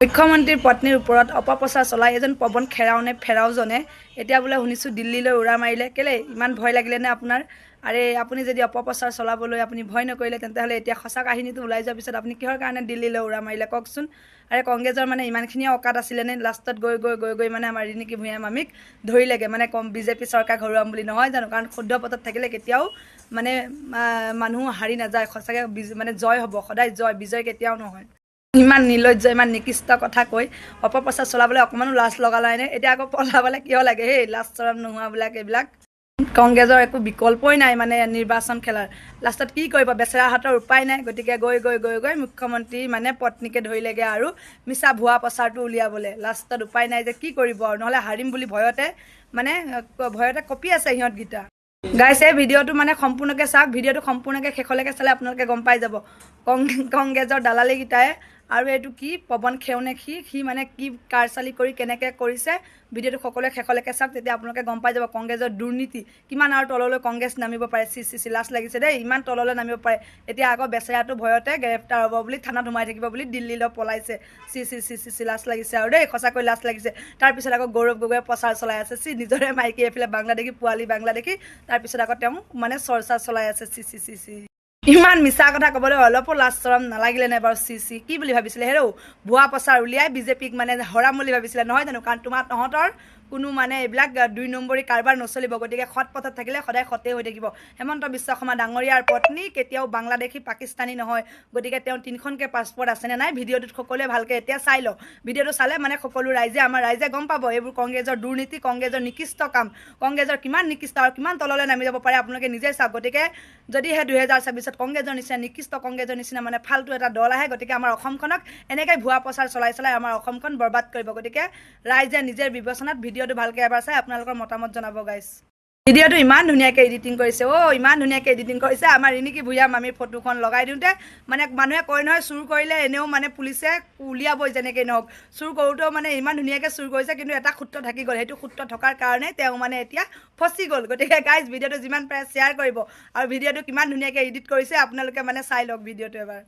মুখ্যমন্ত্ৰীৰ পত্নীৰ ওপৰত অপপ্ৰচাৰ চলাই এজন পৱন ফেৰাওজনে এতিয়া বোলে শুনিছোঁ দিল্লীলৈ উৰা মাৰিলে। কেলে ইমান ভয় লাগিলেনে আপোনাৰ? আৰে আপুনি যদি অপপ্ৰচাৰ চলাবলৈ আপুনি ভয় নকৰিলে তেন্তেহ'লে এতিয়া সঁচা কাহিনীটো ওলাই যোৱাৰ পিছত আপুনি কিহৰ কাৰণে দিল্লীলৈ উৰা মাৰিলে কওকচোন। আৰে কংগ্ৰেছৰ মানে ইমানখিনিয়ে অকাত আছিলেনে? লাষ্টত গৈ মানে আমাৰ ৰিণিকী ভূঞা মামীক ধৰিলেগৈ মানে বিজেপি চৰকাৰ ঘৰুৱাম বুলি নহয় জানো? কাৰণ শুদ্ধ পথত থাকিলে কেতিয়াও মানে মানুহ হাৰি নাযায়। সঁচাকৈ মানে জয় হ'ব, সদায় জয়, বিজয় কেতিয়াও নহয়। ইমান নিৰ্লজ্জ, ইমান নিকৃষ্ট কথা কৈ অপপ্ৰচাৰ চলাবলৈ অকণমানো লাজ লগা নাইনে? এতিয়া আকৌ পলাবলৈ কিয় লাগে? সেই লাজ চৰম নোহোৱাবিলাক এইবিলাক। কংগ্ৰেছৰ একো বিকল্পই নাই মানে নিৰ্বাচন খেলাৰ। লাষ্টত কি কৰিব? বেচেৰাহঁতৰ উপায় নাই। গতিকে গৈ মুখ্যমন্ত্ৰী মানে পত্নীকে ধৰিলেগৈ আৰু মিছা ভুৱা প্ৰচাৰটো উলিয়াবলৈ। লাষ্টত উপায় নাই যে কি কৰিব আৰু, নহ'লে হাৰিম বুলি ভয়তে কঁপি আছে সিহঁতকেইটা। গাইছ, এই ভিডিঅ'টো মানে সম্পূৰ্ণকৈ চাওক। ভিডিঅ'টো সম্পূৰ্ণকৈ শেষলৈকে চালে আপোনালোকে গম পাই যাব কংগ্ৰেছৰ দালালিকেইটাই আৰু এইটো কি পৱন খেওনে সি মানে কি কাৰচালি কৰি কেনেকৈ কৰিছে। ভিডিঅ'টো সকলোৱে শেষলৈকে চাওক, তেতিয়া আপোনালোকে গম পাই যাব কংগ্ৰেছৰ দুৰ্নীতি কিমান আৰু তললৈ কংগ্ৰেছ নামিব পাৰে। চি লাজ লাগিছে দেই, ইমান তললৈ নামিব পাৰে। এতিয়া আকৌ বেচেৰাটো ভয়তে গ্ৰেপ্তাৰ হ'ব বুলি, থানাত সোমাই থাকিব বুলি দিল্লীলৈ পলাইছে। চি লাজ লাগিছে আৰু দেই, সঁচাকৈ লাজ লাগিছে। তাৰপিছত আকৌ গৌৰৱ গগৈয়ে প্ৰচাৰ চলাই আছে। নিজৰে মাইকী এইফালে বাংলাদেশী পোৱালি বাংলাদেশী, তাৰপিছত আকৌ তেওঁ মানে চৰ্চা চলাই আছে। চি ইমান মিছা কথা ক'বলৈ অলপো লাজ চৰম নালাগিলে নে বাৰু? কি বুলি ভাবিছিলে হেৰৌ? ভুৱা প্ৰচাৰ উলিয়াই বিজেপিক মানে হৰাম বুলি ভাবিছিলে নহয় জানো? কাৰণ তহঁতৰ কোনো মানে এইবিলাক ২ নম্বৰী কাৰবাৰ নচলিব। গতিকে সৎ পথত থাকিলে সদায় সতেই হৈ থাকিব। হেমন্ত বিশ্ব শৰ্মা ডাঙৰীয়াৰ পত্নী কেতিয়াও বাংলাদেশী পাকিস্তানী নহয়। গতিকে তেওঁ 3খনকৈ পাছপৰ্ট আছেনে নাই ভিডিঅ'টোত সকলোৱে ভালকৈ এতিয়া চাই লওক। ভিডিঅ'টো চালে মানে সকলো আমাৰ ৰাইজে গম পাব এইবোৰ কংগ্ৰেছৰ দুৰ্নীতি, কংগ্ৰেছৰ নিকৃষ্ট কাম, কংগ্ৰেছৰ কিমান নিকৃষ্ট আৰু কিমান তললৈ নামি যাব পাৰে আপোনালোকে নিজে চাওক। গতিকে যদিহে 2026ত কংগ্ৰেছৰ নিচিনা নিকৃষ্ট, কংগ্ৰেছৰ নিচিনা মানে ফাল্টু এটা দল আহে, গতিকে আমাৰ অসমখনক এনেকৈ ভুৱা প্ৰচাৰ চলাই আমাৰ অসমখন বৰবাদ কৰিব। গতিকে ৰাইজে নিজৰ বিবেচনাত ভিডিঅ'টো ভালকৈ এবাৰ চাই আপোনালোকৰ মতামত জনাব গাইছ। ভিডিঅ'টো ইমান ধুনীয়াকৈ এডিটিং কৰিছে, ইমান ধুনীয়াকৈ এডিটিং কৰিছে। আমাৰ ৰিণিকী ভূঞা মামীৰ ফটোখন লগাই দিওঁতে মানে মানুহে কয় নহয় চুৰ কৰিলে এনেও মানে পুলিচে উলিয়াবই যেনেকৈ নহওক। চুৰ কৰোঁতেও মানে ইমান ধুনীয়াকৈ চুৰ কৰিছে, কিন্তু এটা সূত্ৰ থাকি গ'ল। সেইটো সূত্ৰ থকাৰ কাৰণে তেওঁ মানে এতিয়া ফচি গ'ল। গতিকে গাইজ ভিডিঅ'টো যিমান পাৰে শ্বেয়াৰ কৰিব, আৰু ভিডিঅ'টো কিমান ধুনীয়াকৈ এডিট কৰিছে আপোনালোকে মানে চাই লওক ভিডিঅ'টো এবাৰ।